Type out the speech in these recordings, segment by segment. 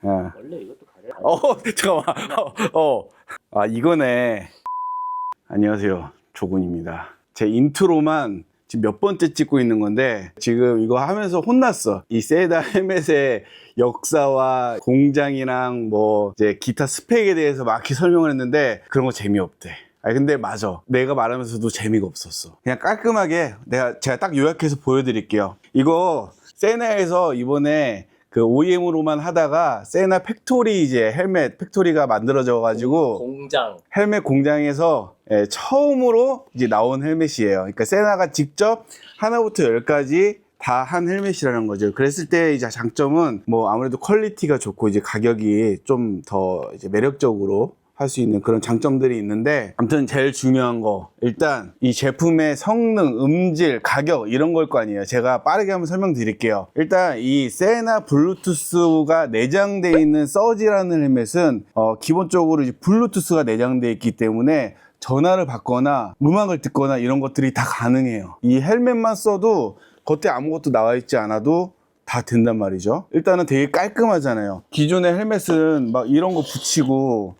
원래 이것도 가려. 잠깐만. 아, 이거네. 안녕하세요, 조군입니다. 제 인트로만 지금 몇 번째 찍고 있는 건데 지금 이거 하면서 혼났어. 이 세다 헬멧의 역사와 공장이랑 뭐 이제 기타 스펙에 대해서 막 이렇게 설명을 했는데 그런 거 재미없대. 아니 근데 맞아, 내가 말하면서도 재미가 없었어. 그냥 깔끔하게 제가 딱 요약해서 보여드릴게요. 이거 세나에서 이번에 그 OEM으로만 하다가 세나 팩토리, 이제 헬멧 팩토리가 만들어져 가지고 공장. 헬멧 공장에서 처음으로 이제 나온 헬멧이에요. 그러니까 세나가 직접 하나부터 열까지 다 한 헬멧이라는 거죠. 그랬을 때 이제 장점은 뭐 아무래도 퀄리티가 좋고 이제 가격이 좀 더 이제 매력적으로 할 수 있는 그런 장점들이 있는데, 아무튼 제일 중요한 거, 일단 이 제품의 성능, 음질, 가격 이런 걸 거 아니에요. 제가 빠르게 한번 설명드릴게요. 일단 이 세나 블루투스가 내장되어 있는 서지라는 헬멧은 기본적으로 이제 블루투스가 내장되어 있기 때문에 전화를 받거나 음악을 듣거나 이런 것들이 다 가능해요. 이 헬멧만 써도 겉에 아무것도 나와 있지 않아도 다 된단 말이죠. 일단은 되게 깔끔하잖아요. 기존의 헬멧은 막 이런 거 붙이고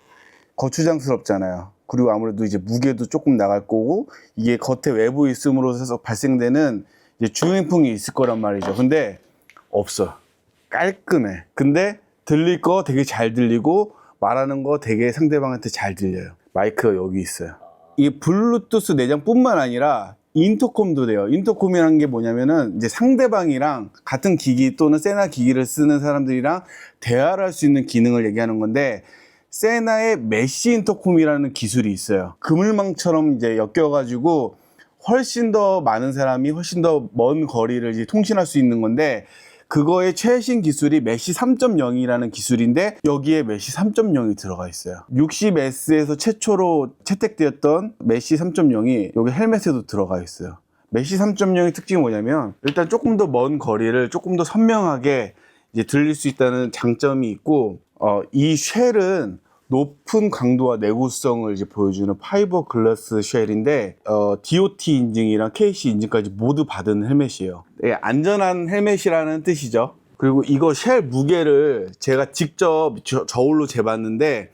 거추장스럽잖아요. 그리고 아무래도 이제 무게도 조금 나갈 거고, 이게 겉에 외부 있음으로써 발생되는 이제 주행풍이 있을 거란 말이죠. 근데 없어. 깔끔해. 근데 들릴 거 되게 잘 들리고 말하는 거 되게 상대방한테 잘 들려요. 마이크가 여기 있어요. 이 블루투스 내장뿐만 아니라 인터콤도 돼요. 인터콤이라는 게 뭐냐면은 이제 상대방이랑 같은 기기 또는 세나 기기를 쓰는 사람들이랑 대화를 할 수 있는 기능을 얘기하는 건데, 세나의 메쉬 인터콤이라는 기술이 있어요. 그물망처럼 이제 엮여가지고 훨씬 더 많은 사람이 훨씬 더 먼 거리를 이제 통신할 수 있는 건데, 그거의 최신 기술이 메쉬 3.0이라는 기술인데 여기에 메쉬 3.0이 들어가 있어요. 60S에서 최초로 채택되었던 메쉬 3.0이 여기 헬멧에도 들어가 있어요. 메쉬 3.0의 특징이 뭐냐면, 일단 조금 더 먼 거리를 조금 더 선명하게 이제 들릴 수 있다는 장점이 있고, 이 쉘은 높은 강도와 내구성을 이제 보여주는 파이버 글라스 쉘인데, DOT 인증이랑 KC 인증까지 모두 받은 헬멧이에요. 안전한 헬멧이라는 뜻이죠. 그리고 이거 쉘 무게를 제가 직접 저울로 재봤는데,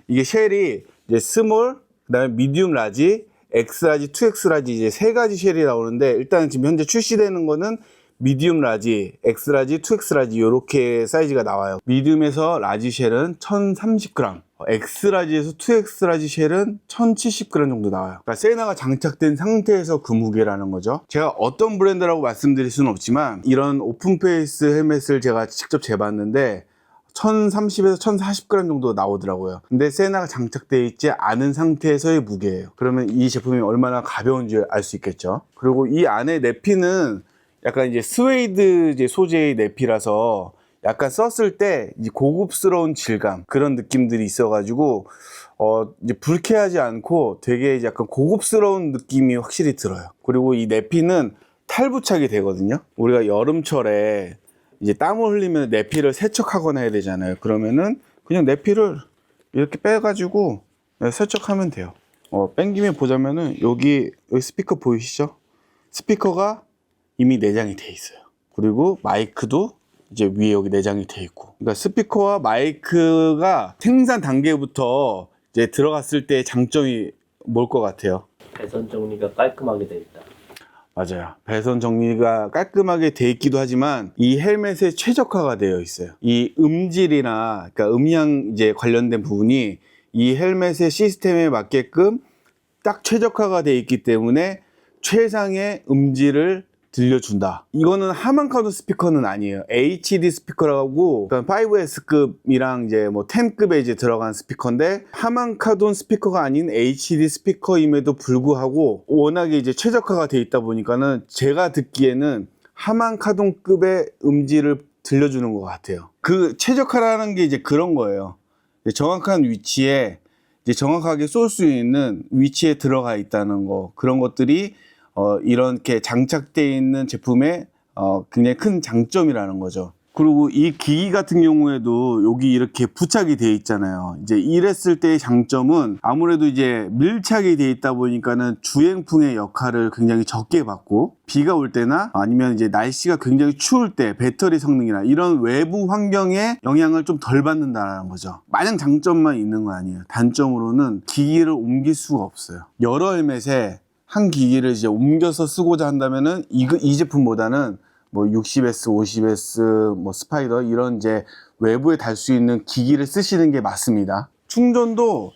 이게 쉘이 이제 스몰, 그다음에 미디움 라지, 엑스라지, 2엑스라지 이제 세 가지 쉘이 나오는데, 일단 지금 현재 출시되는 거는 미디움 라지, 엑스라지, 2엑스라지 이렇게 사이즈가 나와요. 미디움에서 라지 쉘은 1030g, 엑스라지에서 2엑스라지 쉘은 1070g 정도 나와요. 그러니까 세나가 장착된 상태에서 그 무게라는 거죠. 제가 어떤 브랜드라고 말씀드릴 수는 없지만 이런 오픈페이스 헬멧을 제가 직접 재봤는데 1030에서 1040g 정도 나오더라고요. 근데 세나가 장착되어 있지 않은 상태에서의 무게예요. 그러면 이 제품이 얼마나 가벼운지 알 수 있겠죠. 그리고 이 안에 내피는 약간 이제 스웨이드 이제 소재의 내피라서 약간 썼을 때 이제 고급스러운 질감, 그런 느낌들이 있어가지고 이제 불쾌하지 않고 되게 이제 약간 고급스러운 느낌이 확실히 들어요. 그리고 이 내피는 탈부착이 되거든요. 우리가 여름철에 이제 땀을 흘리면 내피를 세척하거나 해야 되잖아요. 그러면은 그냥 내피를 이렇게 빼가지고 세척하면 돼요. 뺀 김에 보자면은 여기 스피커 보이시죠? 스피커가 이미 내장이 돼 있어요. 그리고 마이크도 이제 위에 여기 내장이 돼 있고, 그러니까 스피커와 마이크가 생산 단계부터 이제 들어갔을 때 장점이 뭘 것 같아요? 배선 정리가 깔끔하게 돼 있다. 맞아요. 배선 정리가 깔끔하게 돼 있기도 하지만 이 헬멧에 최적화가 되어 있어요. 이 음질이나 그러니까 음량 이제 관련된 부분이 이 헬멧의 시스템에 맞게끔 딱 최적화가 되어 있기 때문에 최상의 음질을 들려준다. 이거는 하만카돈 스피커는 아니에요. HD 스피커라고, 그러니까 5S급이랑 이제 뭐 10급에 이제 들어간 스피커인데, 하만카돈 스피커가 아닌 HD 스피커임에도 불구하고 워낙에 이제 최적화가 돼 있다 보니까는 제가 듣기에는 하만카돈급의 음질을 들려주는 것 같아요. 그 최적화라는 게 이제 그런 거예요. 정확한 위치에 이제 정확하게 쏠 수 있는 위치에 들어가 있다는 거, 그런 것들이 이렇게 장착되어 있는 제품의 굉장히 큰 장점이라는 거죠. 그리고 이 기기 같은 경우에도 여기 이렇게 부착이 되어 있잖아요. 이제 이랬을 때의 장점은 아무래도 이제 밀착이 되어 있다 보니까는 주행풍의 역할을 굉장히 적게 받고, 비가 올 때나 아니면 이제 날씨가 굉장히 추울 때 배터리 성능이나 이런 외부 환경에 영향을 좀 덜 받는다는 거죠. 마냥 장점만 있는 거 아니에요. 단점으로는 기기를 옮길 수가 없어요. 여러 헬멧에 한 기기를 이제 옮겨서 쓰고자 한다면은 이 제품보다는 뭐 60S, 50S, 뭐 스파이더 이런 이제 외부에 달 수 있는 기기를 쓰시는 게 맞습니다. 충전도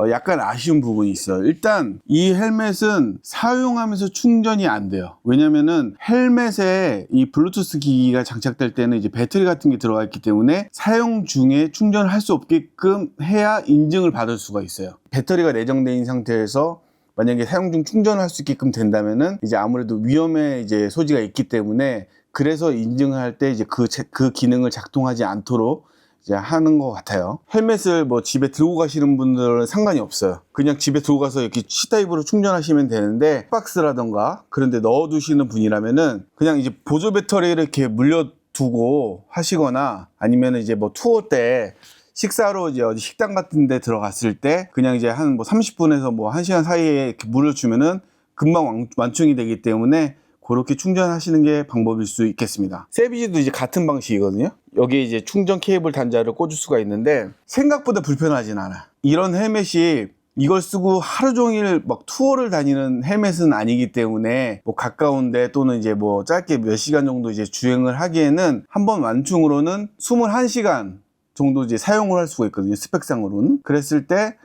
약간 아쉬운 부분이 있어요. 일단 이 헬멧은 사용하면서 충전이 안 돼요. 왜냐면은 헬멧에 이 블루투스 기기가 장착될 때는 이제 배터리 같은 게 들어가 있기 때문에 사용 중에 충전을 할 수 없게끔 해야 인증을 받을 수가 있어요. 배터리가 내장되어 있는 상태에서 만약에 사용 중 충전을 할 수 있게끔 된다면은 이제 아무래도 위험의 이제 소지가 있기 때문에, 그래서 인증을 할 때 이제 그 기능을 작동하지 않도록 이제 하는 것 같아요. 헬멧을 뭐 집에 들고 가시는 분들은 상관이 없어요. 그냥 집에 들고 가서 이렇게 C타입으로 충전하시면 되는데, 박스라던가 그런 데 넣어 두시는 분이라면은 그냥 이제 보조 배터리를 이렇게 물려두고 하시거나, 아니면 이제 뭐 투어 때 식사로 이제 어디 식당 같은 데 들어갔을 때 그냥 이제 한 뭐 30분에서 뭐 1시간 사이에 이렇게 물을 주면은 금방 완충이 되기 때문에 그렇게 충전하시는 게 방법일 수 있겠습니다. 세비지도 이제 같은 방식이거든요. 여기 이제 충전 케이블 단자를 꽂을 수가 있는데 생각보다 불편하진 않아. 이런 헬멧이 이걸 쓰고 하루 종일 막 투어를 다니는 헬멧은 아니기 때문에 뭐 가까운데 또는 이제 뭐 짧게 몇 시간 정도 이제 주행을 하기에는 한 번 완충으로는 21시간 정도 이제 사용을 할 수가 있거든요. 스펙상으로는. 그랬을 때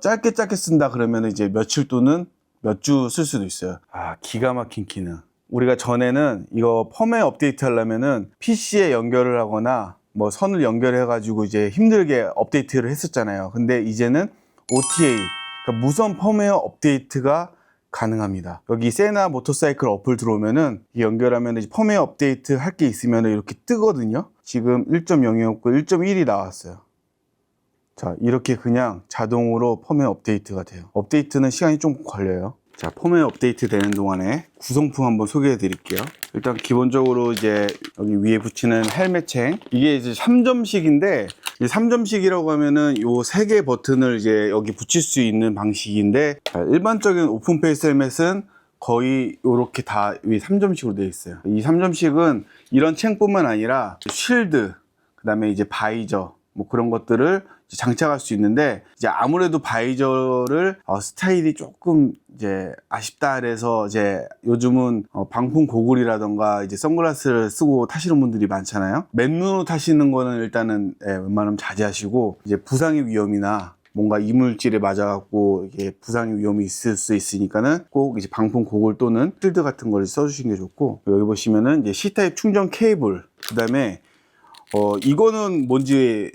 짧게 쓴다 그러면 이제 며칠 또는 몇 주 쓸 수도 있어요. 아, 기가 막힌 기능. 우리가 전에는 이거 펌웨어 업데이트 하려면은 PC에 연결을 하거나 뭐 선을 연결해 가지고 이제 힘들게 업데이트를 했었잖아요. 근데 이제는 OTA, 그러니까 무선 펌웨어 업데이트가 가능합니다. 여기 세나 모터사이클 어플 들어오면은 연결하면 이제 펌웨어 업데이트 할 게 있으면 이렇게 뜨거든요. 지금 1.0이었고 1.1이 나왔어요. 자, 이렇게 그냥 자동으로 펌웨어 업데이트가 돼요. 업데이트는 시간이 좀 걸려요. 자, 펌웨어 업데이트 되는 동안에 구성품 한번 소개해 드릴게요. 일단 기본적으로 이제 여기 위에 붙이는 헬멧챙, 이게 이제 3점식인데, 3점식이라고 하면은 요 3개 버튼을 이제 여기 붙일 수 있는 방식인데, 자, 일반적인 오픈 페이스 헬멧은 거의 요렇게 다 위 3점식으로 되어 있어요. 이 3점식은 이런 챙뿐만 아니라 쉴드, 그 다음에 이제 바이저, 뭐 그런 것들을 장착할 수 있는데, 이제 아무래도 바이저를 스타일이 조금 이제 아쉽다 그래서 이제 요즘은 방풍 고글이라던가 이제 선글라스를 쓰고 타시는 분들이 많잖아요. 맨눈으로 타시는 거는 일단은 웬만하면 자제하시고, 이제 부상의 위험이나 뭔가 이물질에 맞아갖고 이게 부상의 위험이 있을 수 있으니까는 꼭 이제 방풍 고글 또는 필드 같은 걸 써주시는 게 좋고, 여기 보시면은 이제 C타입 충전 케이블, 그 다음에 이거는 뭔지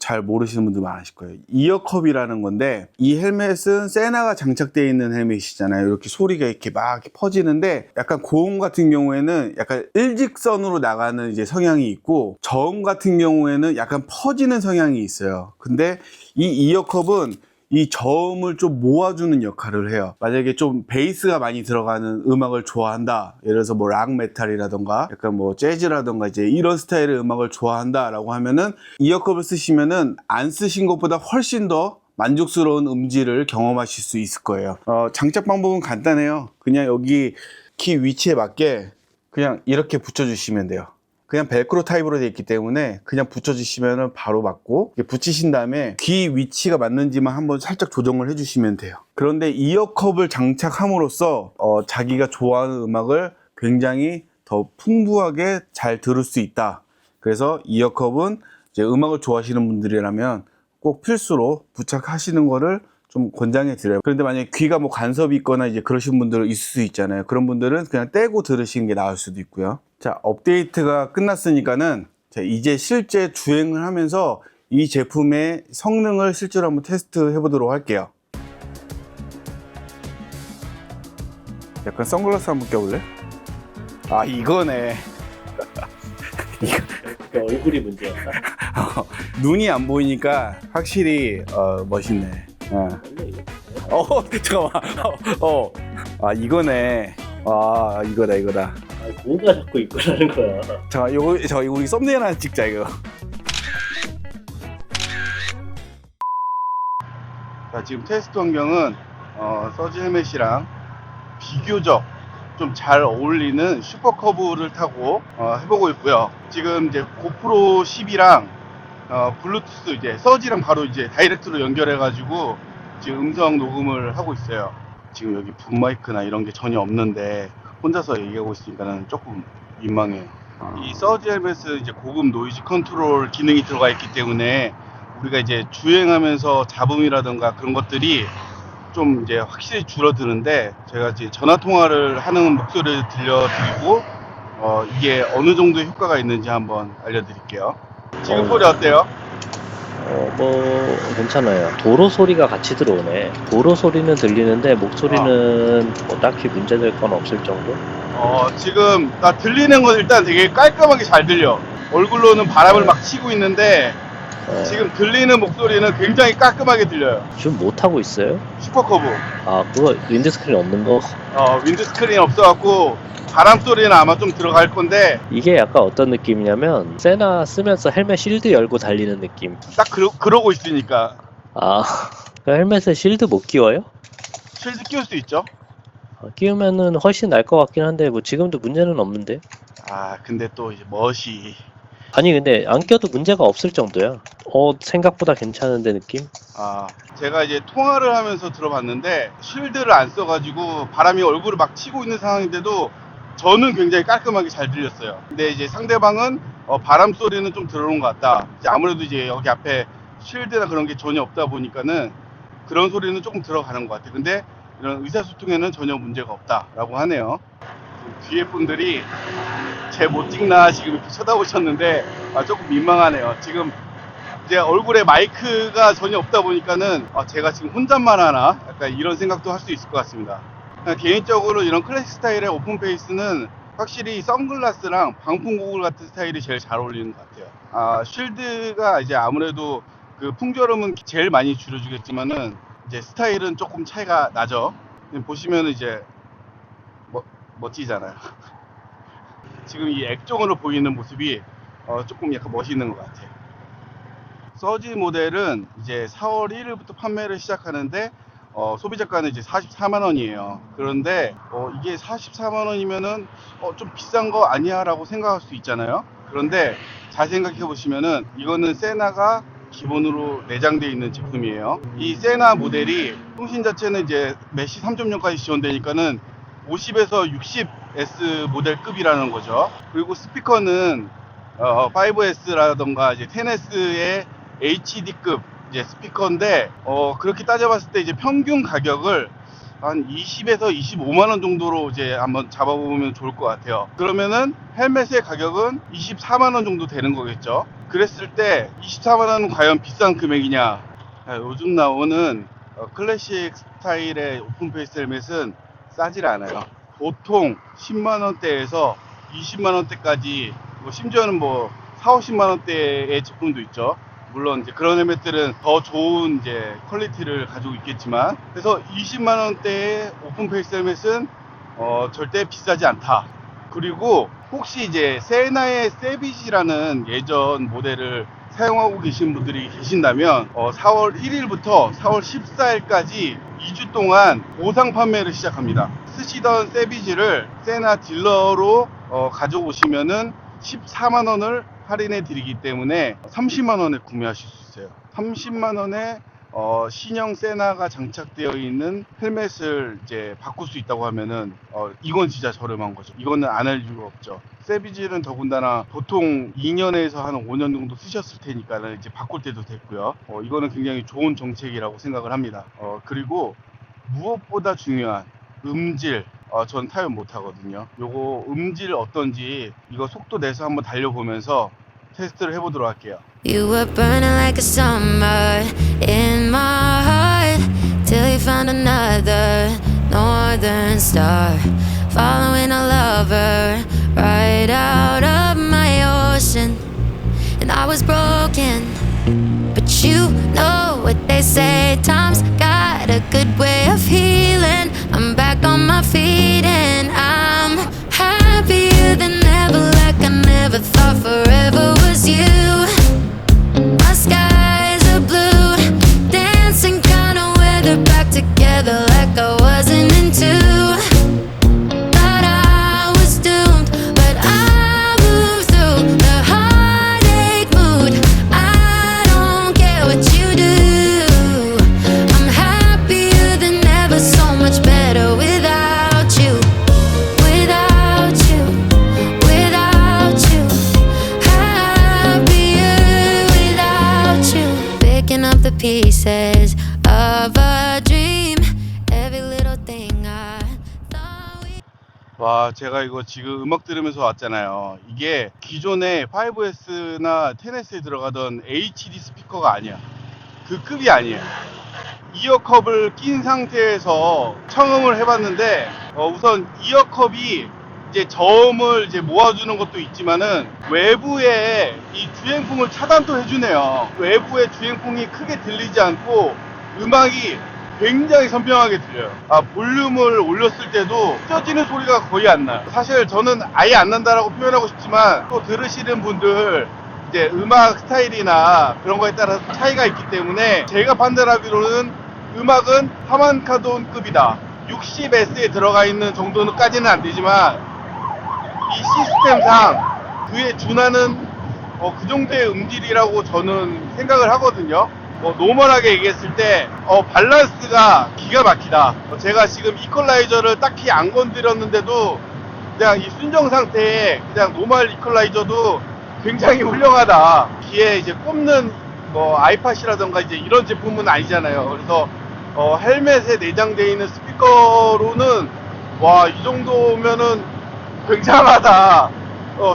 잘 모르시는 분들 많으실 거예요. 이어컵이라는 건데, 이 헬멧은 세나가 장착되어 있는 헬멧이잖아요. 이렇게 소리가 이렇게 막 퍼지는데, 약간 고음 같은 경우에는 약간 일직선으로 나가는 이제 성향이 있고, 저음 같은 경우에는 약간 퍼지는 성향이 있어요. 근데 이 이어컵은 이 저음을 좀 모아주는 역할을 해요. 만약에 좀 베이스가 많이 들어가는 음악을 좋아한다, 예를 들어서 뭐 락 메탈이라던가 약간 뭐 재즈라던가 이제 이런 스타일의 음악을 좋아한다 라고 하면은 이어컵을 쓰시면은 안 쓰신 것보다 훨씬 더 만족스러운 음질을 경험하실 수 있을 거예요. 장착 방법은 간단해요. 그냥 여기 키 위치에 맞게 그냥 이렇게 붙여주시면 돼요. 그냥 벨크로 타입으로 되어 있기 때문에 그냥 붙여주시면 바로 맞고, 붙이신 다음에 귀 위치가 맞는지만 한번 살짝 조정을 해주시면 돼요. 그런데 이어컵을 장착함으로써 자기가 좋아하는 음악을 굉장히 더 풍부하게 잘 들을 수 있다. 그래서 이어컵은 이제 음악을 좋아하시는 분들이라면 꼭 필수로 부착하시는 거를 좀 권장해 드려요. 그런데 만약에 귀가 뭐 간섭이 있거나 이제 그러신 분들 있을 수 있잖아요. 그런 분들은 그냥 떼고 들으시는 게 나을 수도 있고요. 자, 업데이트가 끝났으니까는 이제 실제 주행을 하면서 이 제품의 성능을 실제로 한번 테스트 해보도록 할게요. 약간 선글라스 한번 껴볼래? 아, 이거네. 그러니까 얼굴이 문제였다. 눈이 안 보이니까 확실히 멋있네. 원래 이거 잠깐만. 아, 이거네. 아, 이거다. 아니, 뭐가 자꾸 입고라는 거야. 자, 이거 우리 썸네일 하나 찍자 이거. 자, 지금 테스트 환경은 서지 헬멧이랑 비교적 좀 잘 어울리는 슈퍼커브를 타고 해보고 있고요. 지금 이제 고프로 10이랑 블루투스 이제 서지랑 바로 이제 다이렉트로 연결해가지고 지금 음성 녹음을 하고 있어요. 지금 여기 붐 마이크나 이런 게 전혀 없는데 혼자서 얘기하고 있으니까는 조금 민망해요. 이 서지 헬멧은 이제 고급 노이즈 컨트롤 기능이 들어가 있기 때문에 우리가 이제 주행하면서 잡음이라든가 그런 것들이 좀 이제 확실히 줄어드는데, 제가 이제 전화 통화를 하는 목소리를 들려드리고 이게 어느 정도의 효과가 있는지 한번 알려드릴게요. 지금 소리 어때요? 뭐 괜찮아요. 도로 소리가 같이 들어오네. 도로 소리는 들리는데 목소리는 뭐 딱히 문제될 건 없을 정도? 지금 나 들리는 건 일단 되게 깔끔하게 잘 들려. 얼굴로는 바람을 막 치고 있는데 지금 들리는 목소리는 굉장히 깔끔하게 들려요. 지금 뭐 타고 있어요? 슈퍼커브. 아, 그거 윈드스크린 없는 거? 윈드스크린이 없어갖고 바람 소리는 아마 좀 들어갈 건데, 이게 약간 어떤 느낌이냐면 세나 쓰면서 헬멧 실드 열고 달리는 느낌. 딱 그러고 있으니까. 아, 그 헬멧에 실드 못 끼워요? 실드 끼울 수 있죠? 끼우면은 훨씬 날 것 같긴 한데 뭐 지금도 문제는 없는데. 근데 또 이제 멋이. 아니 근데 안 껴도 문제가 없을 정도야. 생각보다 괜찮은데 느낌? 제가 이제 통화를 하면서 들어봤는데 쉴드를 안 써가지고 바람이 얼굴을 막 치고 있는 상황인데도 저는 굉장히 깔끔하게 잘 들렸어요. 근데 이제 상대방은 바람 소리는 좀 들어오는 것 같다. 이제 아무래도 이제 여기 앞에 쉴드나 그런 게 전혀 없다 보니까는 그런 소리는 조금 들어가는 것 같아요. 근데 이런 의사소통에는 전혀 문제가 없다라고 하네요. 뒤에 분들이 제 못 찍나 지금 이렇게 쳐다보셨는데 조금 민망하네요. 지금 제 얼굴에 마이크가 전혀 없다 보니까는 제가 지금 혼잣말 하나 약간 이런 생각도 할 수 있을 것 같습니다. 개인적으로 이런 클래식 스타일의 오픈 페이스는 확실히 선글라스랑 방풍 고글 같은 스타일이 제일 잘 어울리는 것 같아요. 쉴드가 이제 아무래도 그 풍절음은 제일 많이 줄여주겠지만은 이제 스타일은 조금 차이가 나죠. 보시면은 이제 멋지잖아요. 지금 이 액정으로 보이는 모습이 조금 약간 멋있는 것 같아요. 서지 모델은 이제 4월 1일부터 판매를 시작하는데 소비자가는 이제 44만원이에요. 그런데 이게 44만원이면은 좀 비싼 거 아니야 라고 생각할 수 있잖아요. 그런데 잘 생각해 보시면은 이거는 세나가 기본으로 내장되어 있는 제품이에요. 이 세나 모델이 통신 자체는 이제 메시 3.0까지 지원되니까는 50에서 60S 모델급이라는 거죠. 그리고 스피커는 5S라던가 이제 10S의 HD급 이제 스피커인데 그렇게 따져봤을 때 이제 평균 가격을 한 20에서 25만 원 정도로 이제 한번 잡아보면 좋을 것 같아요. 그러면은 헬멧의 가격은 24만 원 정도 되는 거겠죠. 그랬을 때 24만 원은 과연 비싼 금액이냐? 요즘 나오는 클래식 스타일의 오픈 페이스 헬멧은 싸질 않아요. 보통 10만 원대에서 20만 원대까지, 심지어는 뭐 4, 50만 원대의 제품도 있죠. 물론 이제 그런 헬멧들은 더 좋은 이제 퀄리티를 가지고 있겠지만, 그래서 20만 원대의 오픈 페이스 헬멧은 절대 비싸지 않다. 그리고 혹시 이제 세나의 세비지라는 예전 모델을 사용하고 계신 분들이 계신다면 4월 1일부터 4월 14일까지 2주 동안 보상 판매를 시작합니다. 쓰시던 세비지를 세나 딜러로 가져오시면은 14만 원을 할인해 드리기 때문에 30만 원에 구매하실 수 있어요. 30만 원에 신형 세나가 장착되어 있는 헬멧을 이제 바꿀 수 있다고 하면은 이건 진짜 저렴한 거죠. 이거는 안 할 이유가 없죠. 세비지는 더군다나 보통 2년에서 한 5년 정도 쓰셨을 테니까는 이제 바꿀 때도 됐고요. 이거는 굉장히 좋은 정책이라고 생각을 합니다. 그리고 무엇보다 중요한 음질, 전 타협 못 하거든요. 요거 음질 어떤지 이거 속도 내서 한번 달려보면서 테스트를 해보도록 할게요. You were burning like a summer in my heart till you found another northern star, following a lover right out of my ocean. And I was broken, but you know what they say, time's got a good way of healing. I'm back on my feet and I'm happy picking up the pieces of a dream. Every little thing I thought we 와, 제가 이거 지금 음악 들으면서 왔잖아요. 이게 기존의 5S나 10S에 들어가던 HD 스피커가 아니야. 그 급이 아니에요. 이어컵을 낀 상태에서 청음을 해봤는데, 우선 이어컵이 이제 저음을 이제 모아주는 것도 있지만은 외부에 이 주행풍을 차단도 해주네요. 외부의 주행풍이 크게 들리지 않고 음악이 굉장히 선명하게 들려요. 볼륨을 올렸을 때도 찢어지는 소리가 거의 안 나요. 사실 저는 아예 안 난다라고 표현하고 싶지만 또 들으시는 분들 이제 음악 스타일이나 그런 거에 따라서 차이가 있기 때문에 제가 판단하기로는 음악은 하만카돈급이다. 60S에 들어가 있는 정도는까지는 안 되지만 이 시스템상 그에 준하는 그 정도의 음질이라고 저는 생각을 하거든요. 노멀하게 얘기했을 때 밸런스가 기가 막히다. 제가 지금 이퀄라이저를 딱히 안 건드렸는데도 그냥 이 순정 상태에 그냥 노멀 이퀄라이저도 굉장히 훌륭하다. 귀에 이제 꼽는 아이팟이라던가 이제 이런 제품은 아니잖아요. 그래서 헬멧에 내장되어 있는 스피커로는 와, 이 정도면은 굉장하다.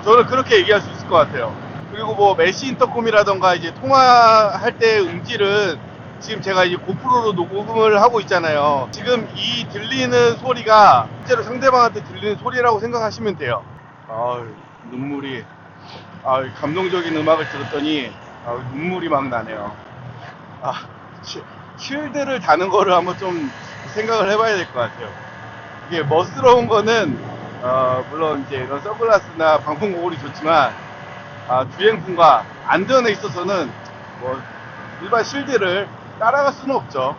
저는 그렇게 얘기할 수 있을 것 같아요. 그리고 뭐 메시 인터콤이라던가 이제 통화할 때 음질은 지금 제가 이제 고프로로 녹음을 하고 있잖아요. 지금 이 들리는 소리가 실제로 상대방한테 들리는 소리라고 생각하시면 돼요. 눈물이 감동적인 음악을 들었더니 눈물이 막 나네요. 쉴드를 다는 거를 한번 좀 생각을 해봐야 될 것 같아요. 이게 멋스러운 거는 물론 이제 이런 선글라스나 방풍고글이 좋지만 주행풍과 안전에 있어서는 뭐 일반 실드를 따라갈 수는 없죠.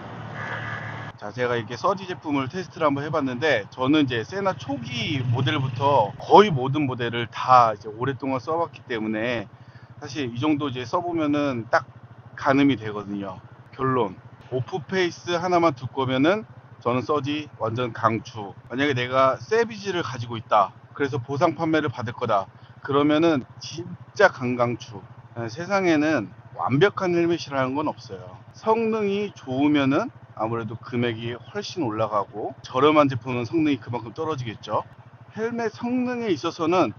자, 제가 이렇게 서지 제품을 테스트를 한번 해봤는데 저는 이제 세나 초기 모델부터 거의 모든 모델을 다 이제 오랫동안 써봤기 때문에 사실 이 정도 이제 써보면은 딱 가늠이 되거든요. 결론, 오프페이스 하나만 둘 거면은 저는 서지 완전 강추. 만약에 내가 세비지를 가지고 있다, 그래서 보상 판매를 받을 거다, 그러면은 진짜 강강추. 세상에는 완벽한 헬멧이라는 건 없어요. 성능이 좋으면은 아무래도 금액이 훨씬 올라가고 저렴한 제품은 성능이 그만큼 떨어지겠죠. 헬멧 성능에 있어서는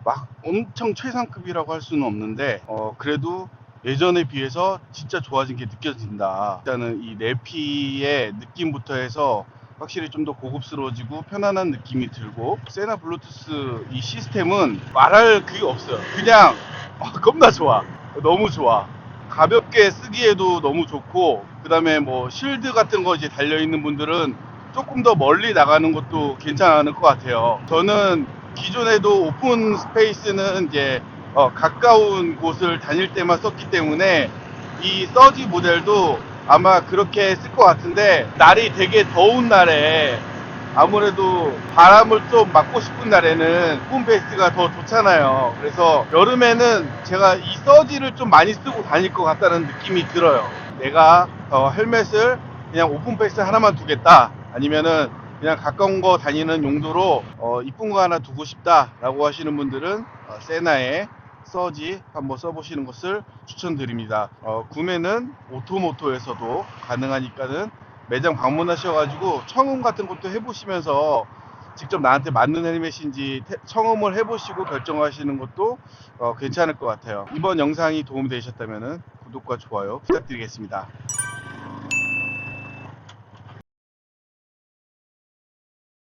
막 엄청 최상급이라고 할 수는 없는데 그래도 예전에 비해서 진짜 좋아진 게 느껴진다. 일단은 이 내피의 느낌부터 해서 확실히 좀 더 고급스러워지고 편안한 느낌이 들고, 세나 블루투스 이 시스템은 말할 그게 없어요. 그냥 겁나 좋아. 너무 좋아. 가볍게 쓰기에도 너무 좋고, 그 다음에 뭐 실드 같은 거 이제 달려있는 분들은 조금 더 멀리 나가는 것도 괜찮을 것 같아요. 저는 기존에도 오픈 스페이스는 이제 가까운 곳을 다닐 때만 썼기 때문에 이 서지 모델도 아마 그렇게 쓸 것 같은데, 날이 되게 더운 날에 아무래도 바람을 좀 맞고 싶은 날에는 오픈 페이스가 더 좋잖아요. 그래서 여름에는 제가 이 서지를 좀 많이 쓰고 다닐 것 같다는 느낌이 들어요. 내가 헬멧을 그냥 오픈 페이스 하나만 두겠다, 아니면은 그냥 가까운 거 다니는 용도로 이쁜 거 하나 두고 싶다 라고 하시는 분들은 세나의 서지 한번 써보시는 것을 추천드립니다. 구매는 오토모토에서도 가능하니까는 매장 방문하셔가지고 청음 같은 것도 해보시면서 직접 나한테 맞는 헬멧인지 청음을 해보시고 결정하시는 것도 괜찮을 것 같아요. 이번 영상이 도움이 되셨다면 구독과 좋아요 부탁드리겠습니다.